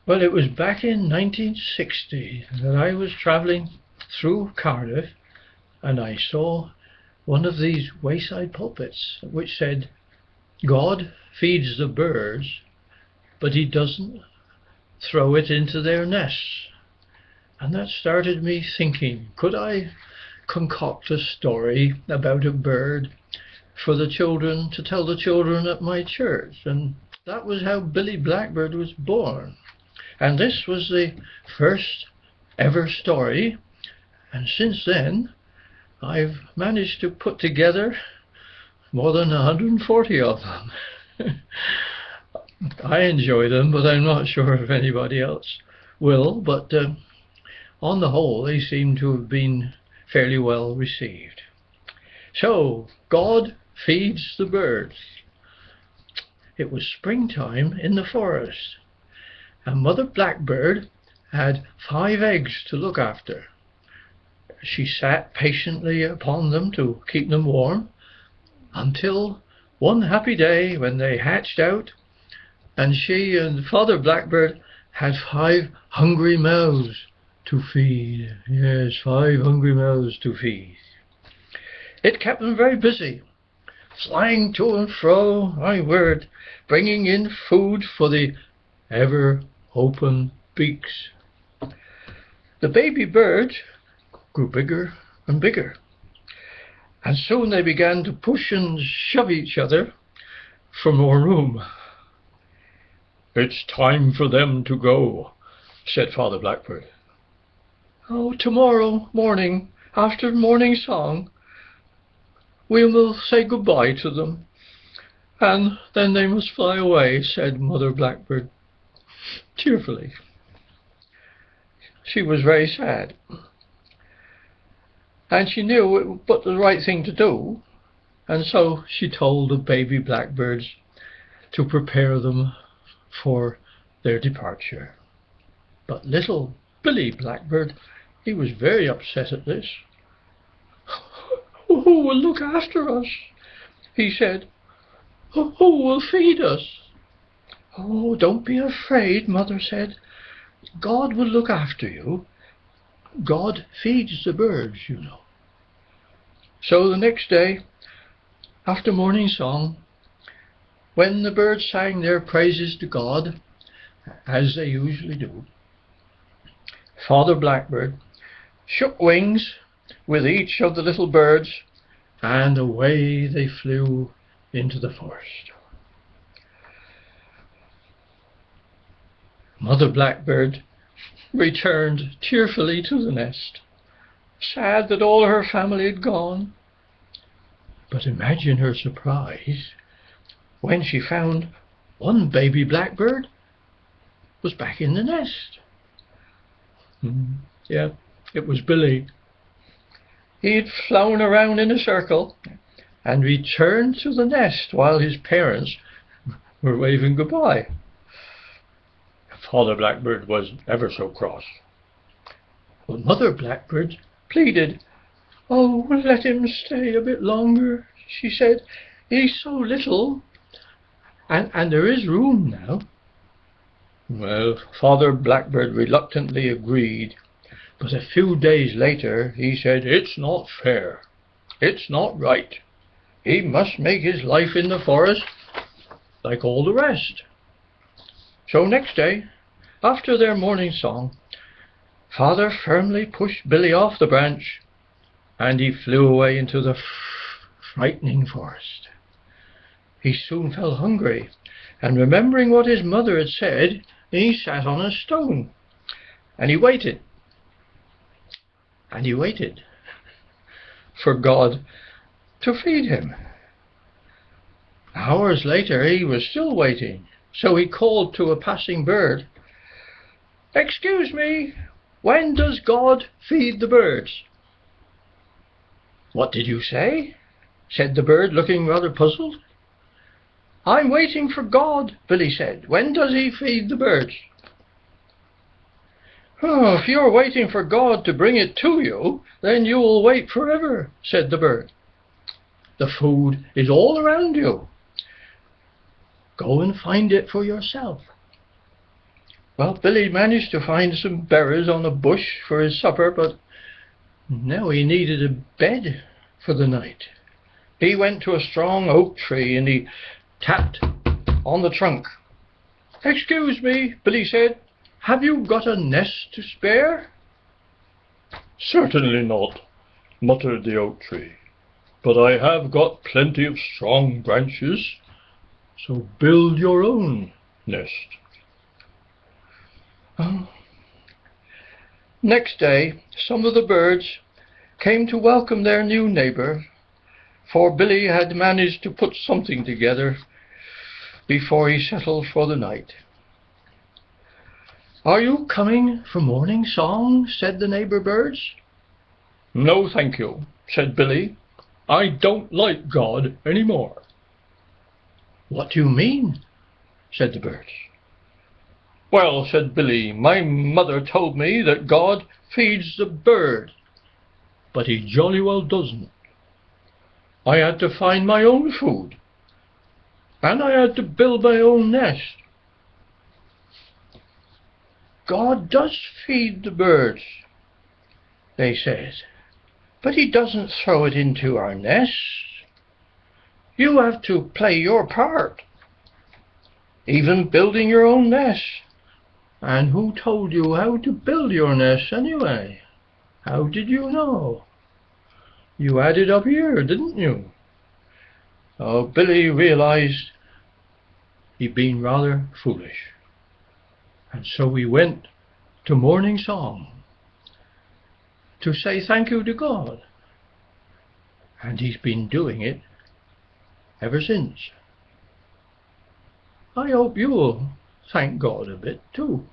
Well, it was back in 1960 that I was travelling through Cardiff, and I saw one of these wayside pulpits which said, "God feeds the birds, but he doesn't throw it into their nests." And that started me thinking, could I concoct a story about a bird for the children, to tell the children at my church? And that was how Billy Blackbird was born. And this was the first ever story, and since then I've managed to put together more than 140 of them. I enjoy them, but I'm not sure if anybody else will, but on the whole they seem to have been fairly well received. So, God feeds the birds. It was springtime in the forest, and Mother Blackbird had 5 eggs to look after. She sat patiently upon them to keep them warm, until one happy day when they hatched out, and she and Father Blackbird had 5 hungry mouths to feed. Yes, 5 hungry mouths to feed. It kept them very busy, flying to and fro, my word, bringing in food for the ever open beaks. The baby birds grew bigger and bigger, and soon they began to push and shove each other for more room. "It's time for them to go," said Father Blackbird. "Oh, tomorrow morning, after morning song, we will say goodbye to them, and then they must fly away," said Mother Blackbird cheerfully. She was very sad, and she knew it was the right thing to do, and so she told the baby blackbirds to prepare them for their departure. But little Billy Blackbird, he was very upset at this. "Who will look after us?" he said. "Who will feed us?" "Oh, don't be afraid," Mother said. "God will look after you. God feeds the birds, you know." So the next day, after morning song, when the birds sang their praises to God, as they usually do, Father Blackbird shook wings with each of the little birds, and away they flew into the forest. Mother Blackbird returned tearfully to the nest, sad that all her family had gone. But imagine her surprise when she found one baby blackbird was back in the nest. Yeah, it was Billy. He'd flown around in a circle and returned to the nest while his parents were waving goodbye. Father Blackbird was ever so cross. But Mother Blackbird pleaded. "Oh, let him stay a bit longer," she said. "He's so little, and there is room now." Well, Father Blackbird reluctantly agreed, but a few days later he said, "It's not fair. It's not right. He must make his life in the forest like all the rest." So next day, after their morning song, Father firmly pushed Billy off the branch, and he flew away into the frightening forest. He soon felt hungry, and remembering what his mother had said, he sat on a stone, and he waited, and he waited for God to feed him. Hours later he was still waiting, so he called to a passing bird, "Excuse me, when does God feed the birds?" "What did you say?" said the bird, looking rather puzzled. "I'm waiting for God," Billy said. "When does he feed the birds?" "Oh, if you're waiting for God to bring it to you, then you will wait forever," said the bird. "The food is all around you. Go and find it for yourself." Well, Billy managed to find some berries on a bush for his supper, but now he needed a bed for the night. He went to a strong oak tree and he tapped on the trunk. "Excuse me," Billy said, "have you got a nest to spare?" "Certainly not," muttered the oak tree, "but I have got plenty of strong branches, so build your own nest." Next day, some of the birds came to welcome their new neighbor, for Billy had managed to put something together before he settled for the night. "Are you coming for morning song?" said the neighbor birds. "No, thank you," said Billy. "I don't like God any more." "What do you mean?" said the birds. "Well," said Billy, "my mother told me that God feeds the bird, but he jolly well doesn't. I had to find my own food, and I had to build my own nest." "God does feed the birds," they said, "but he doesn't throw it into our nests. You have to play your part, even building your own nest. And who told you how to build your nest anyway? How did you know? You had it up here, didn't you?" Oh, Billy realized he'd been rather foolish, and so he went to morning song to say thank you to God, and he's been doing it ever since. I hope you'll thank God a bit too.